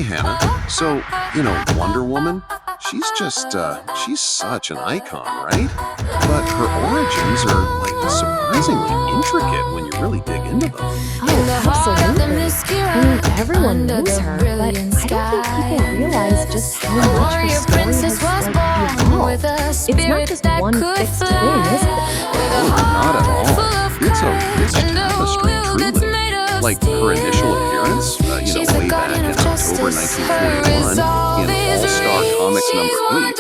Hannah. So, Wonder Woman, she's such an icon, right? But her origins are, surprisingly intricate when you really dig into them. Oh, absolutely. I mean, everyone knows her, but I don't think people realize just how much her story has, evolved. It's not just one fixed thing, is it? Oh, not at all. It's a rich tapestry, truly. Like her initial appearance, way back in October 1941 in All-Star Comics #8,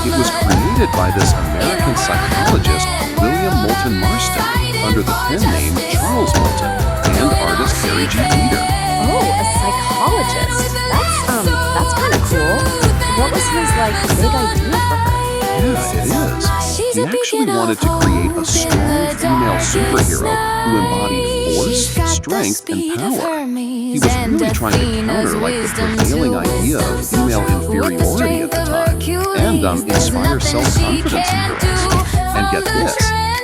it was created by this American psychologist, William Moulton Marston, under the pen name Charles Moulton, and artist Harry G. Peter. Oh, a psychologist. That's kind of cool. What was his, big idea for her? Yeah, it is. He actually wanted to create a strong female superhero who embodied force, strength, and power. He was really trying to counter the prevailing idea of female inferiority at the time and inspire self-confidence in girls. And get this,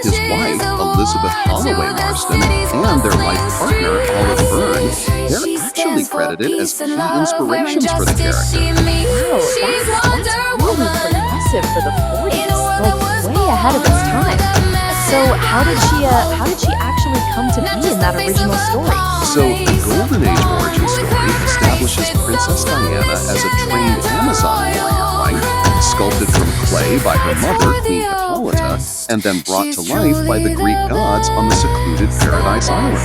his wife, Elizabeth Holloway Marston, and their life partner, Olive Byrne, they're actually credited as key inspirations for the character. Wow, that's really progressive for the 40s, way ahead of its time. So how did she actually come to be in that original story? So the Golden Age origin story establishes Princess Diana as a trained Amazon warrior, right? Sculpted from clay by her mother, Queen Hippolyta, and then brought to life by the Greek gods on the secluded Paradise Island,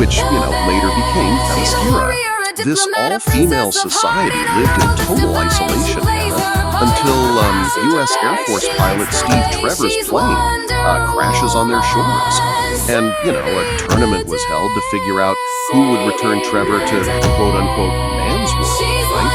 which, later became Themyscira. This all-female society lived in total isolation, until U.S. Air Force pilot Steve Trevor's plane crashes on their shores. And, a tournament was held to figure out who would return Trevor to quote-unquote man's world, right?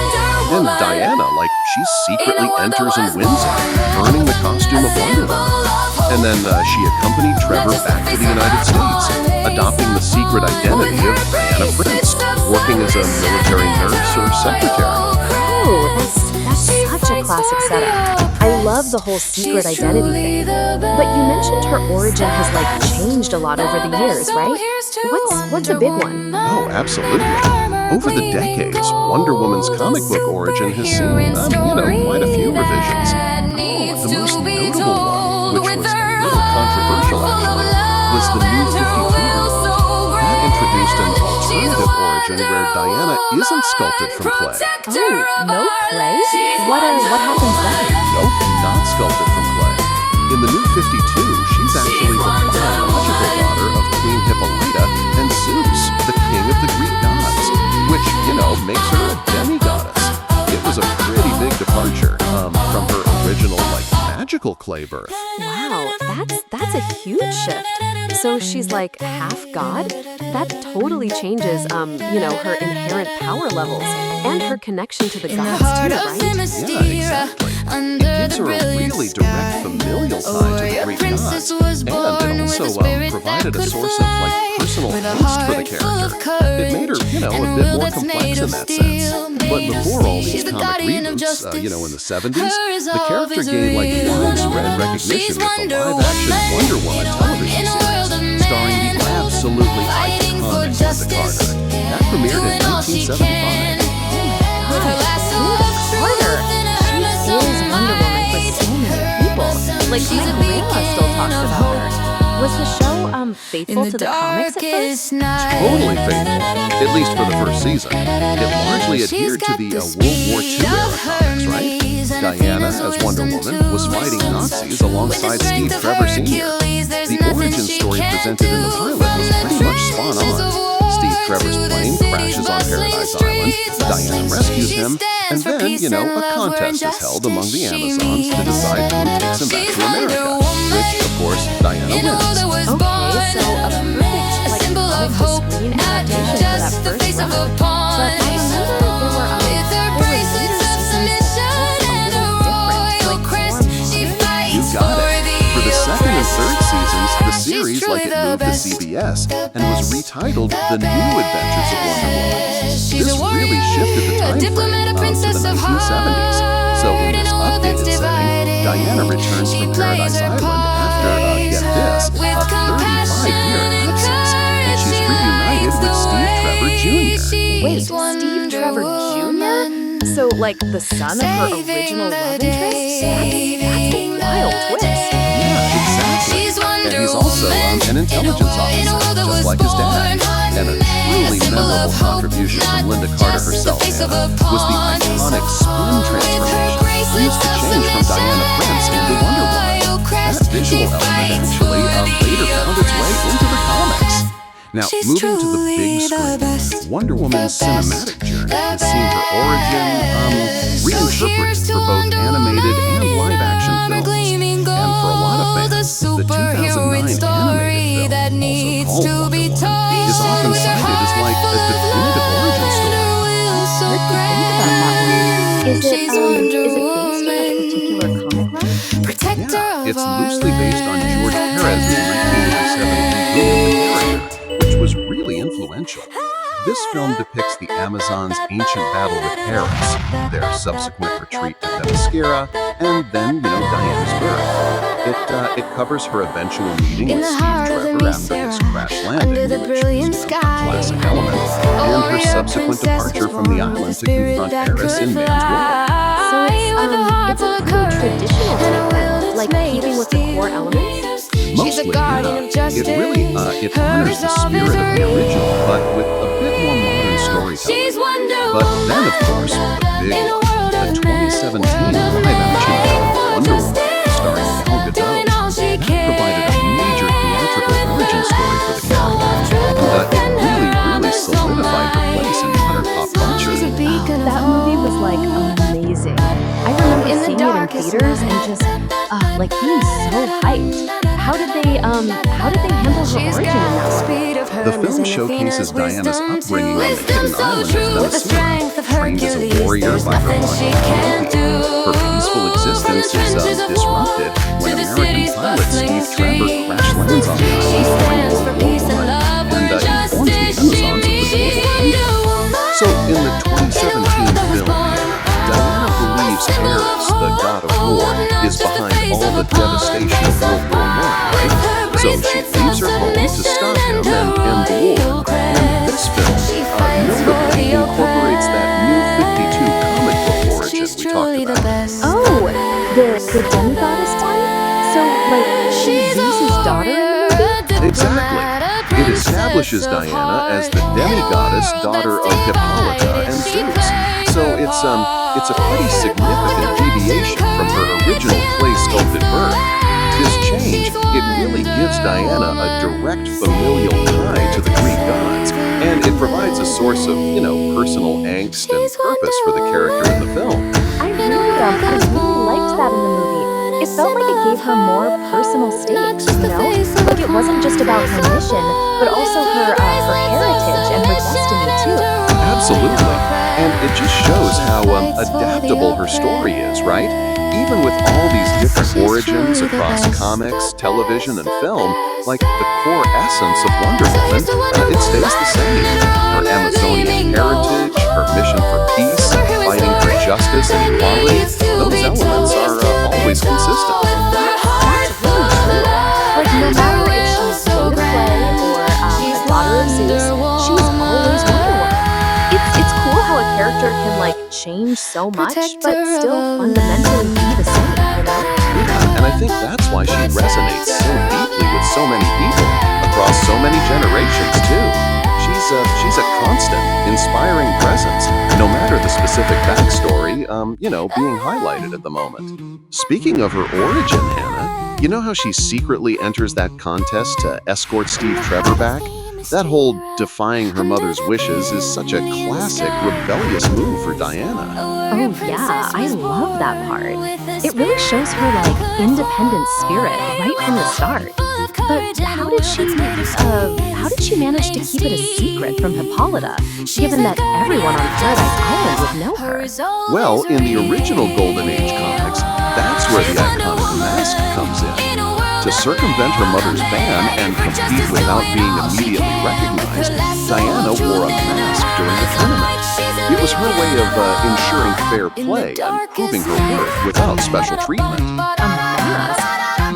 And Diana, she secretly enters and wins it, earning the costume of Wonder Woman. And then she accompanied Trevor back to the United States, adopting the secret identity of Diana Prince, working as a military nurse or secretary. Oh, that's such a classic setup. I love the whole secret identity thing. But you mentioned her origin has changed a lot over the years, right? What's a big one? Oh, absolutely. Over the decades, Wonder Woman's comic book origin has seen, quite a few revisions. The most notable one, which was a little controversial actually, was the New 52 release. That introduced an alternative origin where Diana isn't sculpted from clay. Oh, no clay? What happens then? Nope, not sculpted from clay. In the New 52, she's actually the biological daughter of Queen Hippolyta and Zeus, the king of the Greek gods, which, makes her a demigoddess. It was a pretty big departure from her original, magical clay birth. Wow, that's a huge shift. So she's half god? That totally changes, her inherent power levels and her connection to the gods too, right? Yeah, exactly. It gives her a really direct familial tie to the Greek gods, and it also provided a source of personal angst for the character. It made her, a bit more complex in that sense. But before all these comic reboots, in the 70s, the character gained widespread recognition with the live-action Wonder Woman television series, starring the absolutely iconic Linda Carter. That premiered in 1975. Carter. She is Wonder Woman for so many people. My grandma still talks about her. Was the show faithful to the comics at first? Totally faithful, at least for the first season. It largely adhered to the World War II era comics, right? Diana, as Wonder Woman, was fighting Nazis alongside Steve Trevor Sr. The origin story presented in the pilot was pretty much spot on. Steve Trevor's plane crashes on Paradise Island, Diana rescues him, and then, a contest is held among the Amazons to decide who takes him back to America, which, of course, Diana wins. Okay, so a perfect, comic-to-screen adaptation for that first run. But I remember there were later seasons that felt a little different, You got it. For the second and third seasons, the series, it moved to CBS and was retitled The New Adventures of Wonder Woman. This really shifted the time frame to the 1970s. So in this updated setting, Diana returns from Paradise Island after, get this, a 35-year absence, and she's reunited with Steve Trevor Jr. Wait, Steve Trevor Jr.? So, like, the son of her original love interest? That's a wild twist. Yeah, exactly. And he's also an intelligence officer, just like his dad. And a truly memorable contribution from Linda Carter herself, Hannah, was the iconic spin transformation used to change from Diana Prince into Wonder Woman. That visual element actually later found its way into the comics. Now, moving to the big screen, Wonder Woman's cinematic journey has seen her origin reinterpreted for both animated and live-action films. And for a lot of fans, the 2009 animated film, also called Wonder Woman, is often cited as like a definitive origin story. What do you think about that one? Is it based on a particular comic run? Yeah, it's loosely based on George Perez's 1987 movie, which was really influential. This film depicts the Amazons' ancient battle with Hermes, their subsequent retreat to Themyscira, and then, Diana's birth. It covers her eventual meeting with Steve Trevor after his crash landing, which is a classic element, and her subsequent departure from the island to confront Eris in man's world. So it's a pretty traditional take, like keeping with the core elements? Mostly, it honors the spirit of the original, but with a bit more modern storytelling. But then, of course, the big one, the 2017 live-action film Wonder Woman, starring Gal Gadot, that provided a major theatrical origin story for the character. It really solidified her place in modern pop culture. That movie was like amazing. I remember seeing it in theaters and just being so hyped. How did they handle her origin in that one? The film showcases Diana's upbringing on the hidden island of Themyscira, trained as a warrior by her mother. Her peaceful existence is disrupted when American pilot Steve Trevor crash lands on the island during World War I and informs the Amazons of the global threat. So in the 2017 film, Diana believes Hermes, the god of war, is behind all the devastation of World War I, right? So she leaves her home to stop him and end the war. And this film notably incorporates that new 52 comic book origin we talked about. Oh, the demigoddess type? So, she's Zeus's daughter in the movie? Exactly. It establishes Diana as the demigoddess, daughter of Hippolyta and Zeus. So it's a pretty significant deviation from her original clay-sculpted birth. This change, it really gives Diana a direct familial tie to the Greek gods, and it provides a source of, personal angst and purpose for the character in the film. I really liked that in the movie. It felt like it gave her more personal stakes, Like it wasn't just about her mission, but also her heritage and her destiny too. Absolutely. And it just shows how adaptable her story is, right? Even with all these different origins across comics, television, and film, like the core essence of Wonder Woman, it stays the same. Her Amazonian heritage, her mission for peace, fighting for justice and equality, those elements are always consistent. That's really true. Like no matter if she's Lord of Clay or the daughter of Zeus, she's always Wonder Woman. It's cool how a character can change so much, but still fundamentally be the same, Yeah, and I think that's why she resonates so deeply with so many people across so many generations too. She's a constant, inspiring presence, no matter the specific backstory, being highlighted at the moment. Speaking of her origin, Hannah, you know how she secretly enters that contest to escort Steve Trevor back? That whole defying her mother's wishes is such a classic, rebellious move for Diana. Oh yeah, I love that part. It really shows her independent spirit right from the start. But how did she manage to keep it a secret from Hippolyta, given that everyone on Paradise Island would know her? Well, in the original Golden Age comics, that's where the iconic mask comes in. To circumvent her mother's ban and compete without being immediately recognized, Diana wore a mask during the tournament. It was her way of ensuring fair play and proving her worth without special treatment. A mask?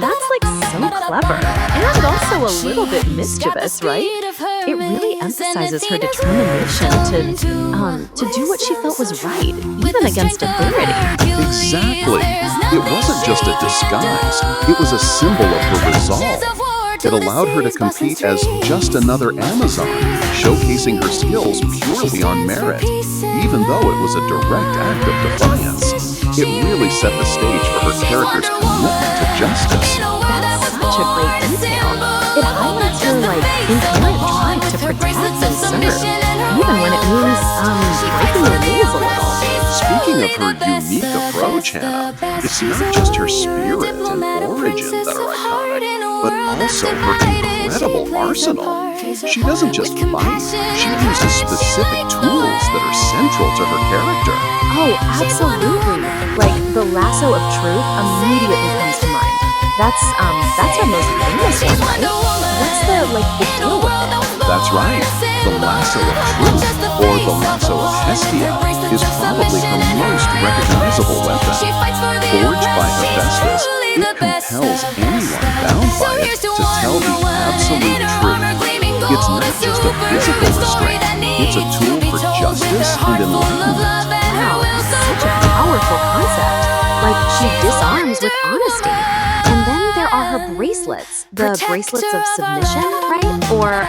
That's so clever, and also a little bit mischievous, right? It really emphasizes her determination to do what she felt was right, even against authority. Exactly. It wasn't just a disguise, it was a symbol of her resolve. It allowed her to compete as just another Amazon, showcasing her skills purely on merit, even though it was a direct act of defiance. It really set the stage for her character's commitment to justice. That's such a great detail. It highlights her inherent drive to protect and serve, even when it means breaking the rules a little. Speaking of her unique approach, Hannah, it's not just her spirit and origin that are iconic, but also her incredible arsenal. She doesn't just fight, she uses specific tools that are central to her character. Oh, absolutely. Like the lasso of truth immediately comes to mind. That's her most famous one, right? What's the deal with it? That's right. The lasso of truth, or the lasso of Hestia, is probably her most recognizable weapon. Forged by Hephaestus, it compels anyone bound by it to tell the absolute truth. It's not just a physical restraint, it's a tool for justice and enlightenment. Wow, such a powerful concept. Like she disarms with honesty. And then there are her bracelets. The bracelets of submission, right? Or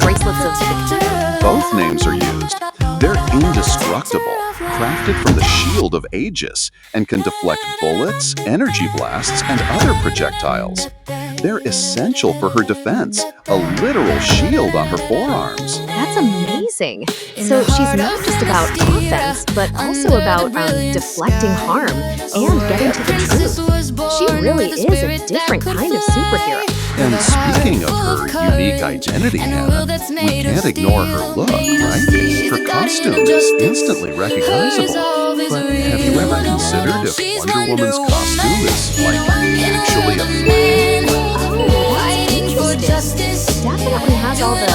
bracelets of victory? Both names are used. They're indestructible, crafted from the shield of Aegis, and can deflect bullets, energy blasts, and other projectiles. They're essential for her defense, a literal shield on her forearms. That's amazing. So she's not just about offense, but also about deflecting harm and getting to the truth. She really is a different kind of superhero. And speaking of her unique identity, Hannah, we can't ignore her look, right? Her costume is instantly recognizable. But have you ever considered if Wonder Woman's costume is, actually a flag? Oh, that's interesting. It definitely has all the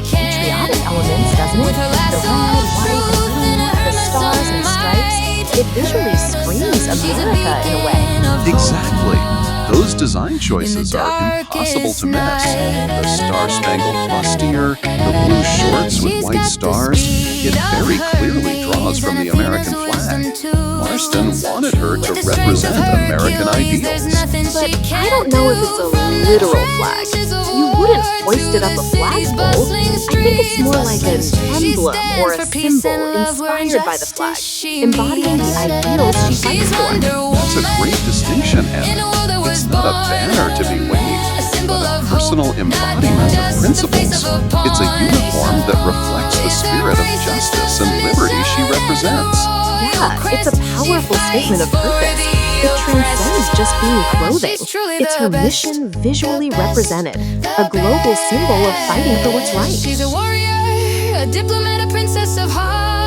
patriotic elements, doesn't it? The red, white, and blue, the stars and stripes. It visually screams America in a way. Exactly. Those design choices are impossible to miss. The star-spangled bustier, the blue shorts with white stars, it very clearly draws from the American flag. Marston wanted her to represent American ideals. But I don't know if it's a literal flag. You wouldn't hoist it up a flagpole. I think it's more like an emblem or a symbol inspired by the flag, embodying the ideals she fights for. That's a great distinction, Hannah. It's not a banner to be waved, but a personal embodiment of principles. It's a uniform that reflects the spirit of justice and liberty she represents. Yeah, it's a powerful statement of purpose. It transcends just being clothing. It's her mission visually represented, a global symbol of fighting for what's right. She's a warrior, a diplomat, a princess of heart.